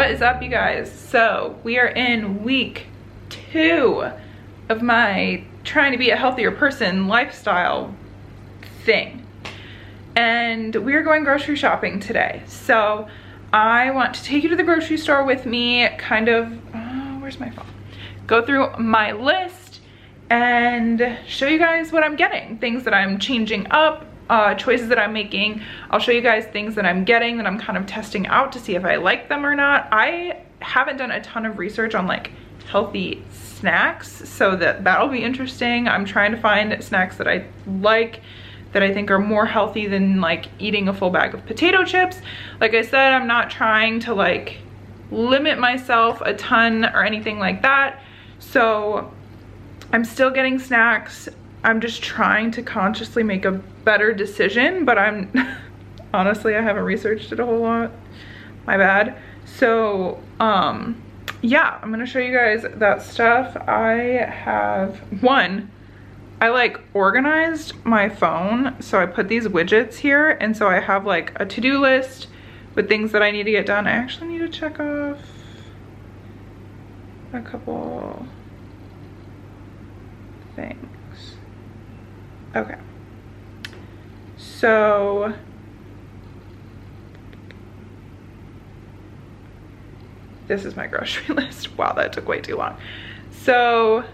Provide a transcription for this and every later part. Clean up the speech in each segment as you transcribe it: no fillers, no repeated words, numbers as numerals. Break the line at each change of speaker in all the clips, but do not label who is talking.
What is up, you guys? So we are in week 2 of my trying to be a healthier person lifestyle thing, and we are going grocery shopping today. So I want to take you to the grocery store with me, kind of where's my phone, go through my list and show you guys what I'm getting, things that I'm changing up, choices that I'm making. I'll show you guys things that I'm getting that I'm kind of testing out to see if I like them or not. I haven't done a ton of research on like healthy snacks, so that'll be interesting. I'm trying to find snacks that I like, that I think are more healthy than like eating a full bag of potato chips. Like I said, I'm not trying to like limit myself a ton or anything like that. So I'm still getting snacks. I'm just trying to consciously make a better decision, but I'm honestly, I haven't researched it a whole lot. My bad. So yeah, I'm gonna show you guys that stuff. I like organized my phone, so I put these widgets here, and so I have like a to-do list with things that I need to get done. I actually need to check off a couple things. Okay, so this is my grocery list. Wow, that took way too long. So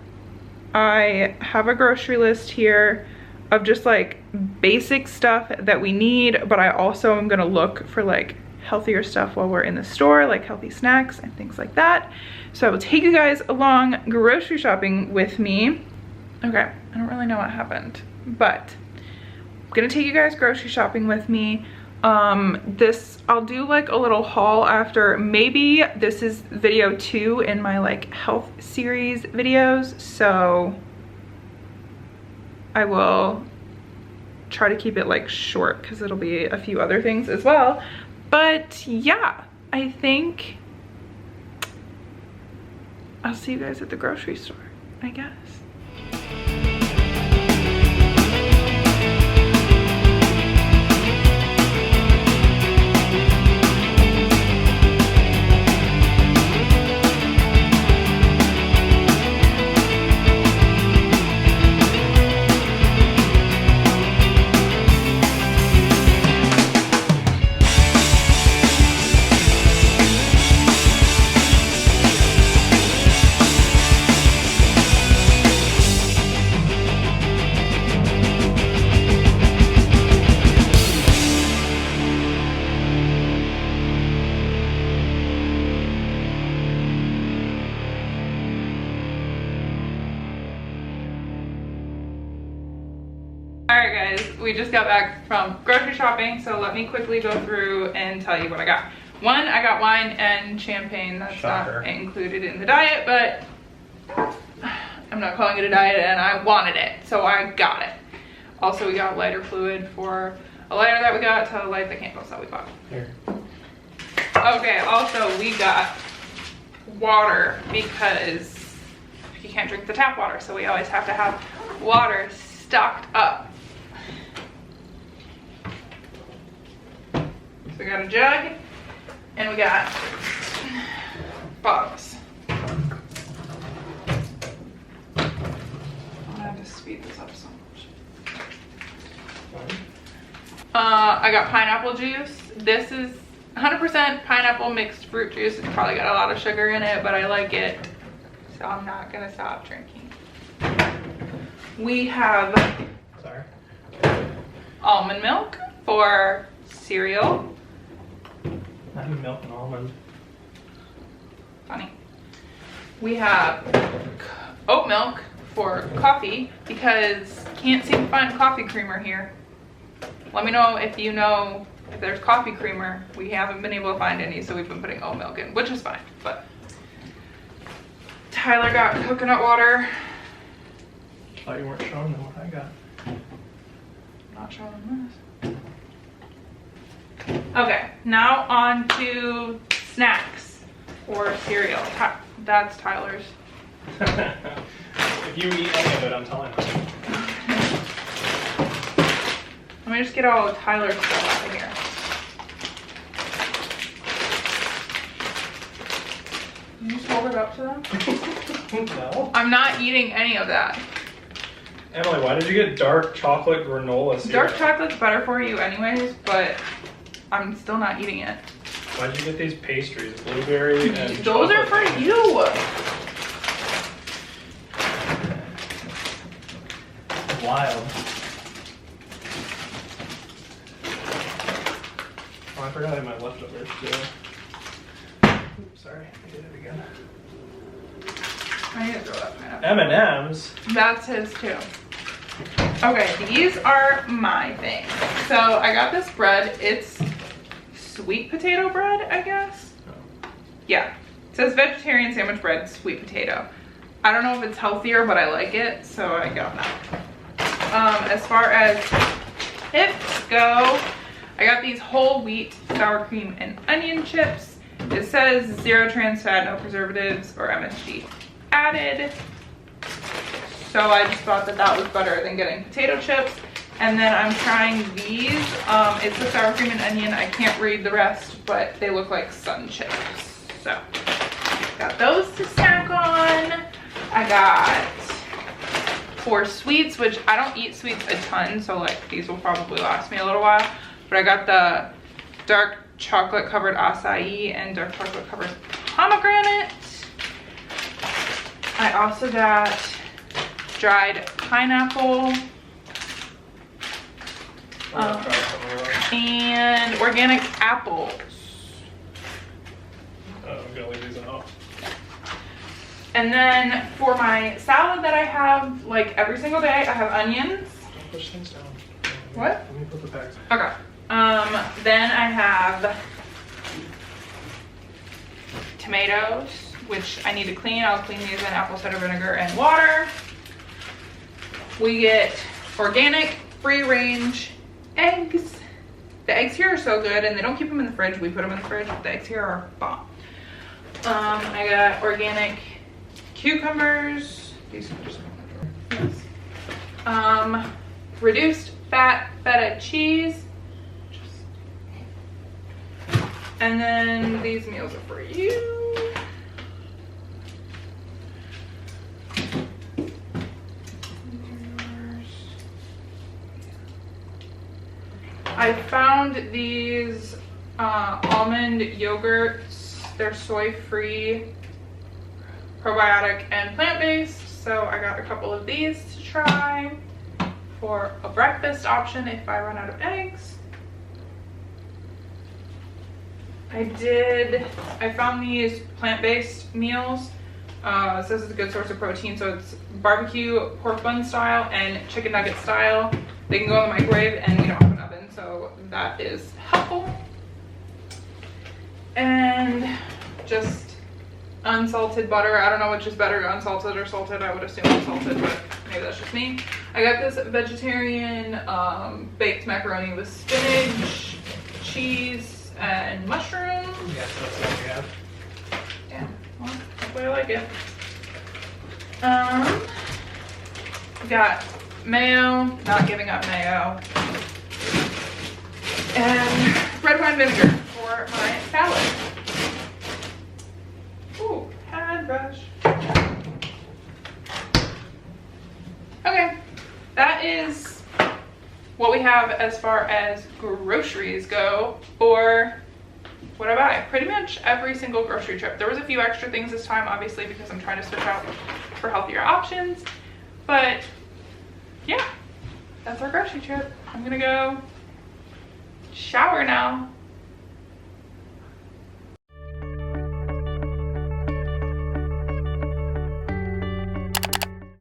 I have a grocery list here of just like basic stuff that we need, but I also am gonna look for like healthier stuff while we're in the store, like healthy snacks and things like that. So I will take you guys along grocery shopping with me. Okay, I don't really know what happened, but I'm gonna take you guys grocery shopping with me. I'll do like a little haul after. Maybe this is video 2 in my like health series videos, so I will try to keep it like short because it'll be a few other things as well. But yeah, I think I'll see you guys at the grocery store, I guess. Alright guys, we just got back from grocery shopping, so let me quickly go through and tell you what I got. One, I got wine and champagne. That's Shocker. Not included in the diet, but I'm not calling it a diet and I wanted it, so I got it. Also, we got lighter fluid for a lighter that we got to light the candles that we bought. Here. Okay, also we got water because you can't drink the tap water, so we always have to have water stocked up. So we got a jug and we got bottles. I'm gonna have to speed this up so much. I got pineapple juice. This is 100% pineapple mixed fruit juice. It's probably got a lot of sugar in it, but I like it, so I'm not gonna stop drinking. We have almond milk for cereal.
I have milk and almond.
Funny. We have oat milk for coffee because can't seem to find coffee creamer here. Let me know if you know if there's coffee creamer. We haven't been able to find any, so we've been putting oat milk in, which is fine. But Tyler got coconut water.
Thought you weren't showing them what I got.
Not showing them this. Okay, now on to snacks or cereal. That's Tyler's.
If you eat any of it, I'm telling you.
Let me just get all of Tyler's stuff out of here. hold it up to them?
No.
I'm not eating any of that.
Emily, why did you get dark chocolate granola cereal?
Dark chocolate's better for you anyways, but I'm still not eating it.
Why'd you get these pastries? Blueberry and
Those are for you.
Wild. Oh, I forgot I had my leftovers too. Oops, sorry, I did it again.
I need to throw that pineapple.
M&M's.
That's his too. Okay, these are my thing. So I got this bread. It's sweet potato bread, I guess.
Oh.
Yeah, it says vegetarian sandwich bread, sweet potato. I don't know if it's healthier, but I like it, so I got that. As far as chips go, I got these whole wheat sour cream and onion chips. It says 0 trans fat, no preservatives or MSG added. So I just thought that that was better than getting potato chips. And then I'm trying these. It's the sour cream and onion. I can't read the rest, but they look like sun chips. So got those to snack on. I got 4 sweets, which I don't eat sweets a ton, so like these will probably last me a little while. But I got the dark chocolate covered acai and dark chocolate covered pomegranate. I also got dried pineapple and organic apples.
Oh, I'm gonna leave these out.
And then for my salad that I have like every single day, I have onions.
Don't push things down.
What?
Let me put the bags.
Okay. Then I have tomatoes, which I need to clean. I'll clean these in apple cider vinegar and water. We get organic, free-range eggs. The eggs here are so good, and they don't keep them in the fridge. We put them in the fridge. The eggs here are bomb. I got organic cucumbers. These are just yes. Reduced fat feta cheese. And then these meals are for you. I found these almond yogurts. They're soy-free, probiotic, and plant-based. So I got a couple of these to try for a breakfast option if I run out of eggs. I found these plant-based meals. It says it's a good source of protein, so it's barbecue pork bun style and chicken nugget style. They can go in the microwave, and we don't have an oven, so that is helpful. And just unsalted butter. I don't know which is better, unsalted or salted. I would assume unsalted, but maybe that's just me. I got this vegetarian baked macaroni with spinach, cheese, and mushrooms.
Yes, that's what we have.
Yeah, well, hopefully I like it. We got mayo, not giving up mayo, and red wine vinegar for my salad. Ooh, hand brush. Okay, that is what we have as far as groceries go for what I buy. Pretty much every single grocery trip. There was a few extra things this time, obviously, because I'm trying to switch out for healthier options. But yeah, that's our grocery trip. I'm gonna go shower now.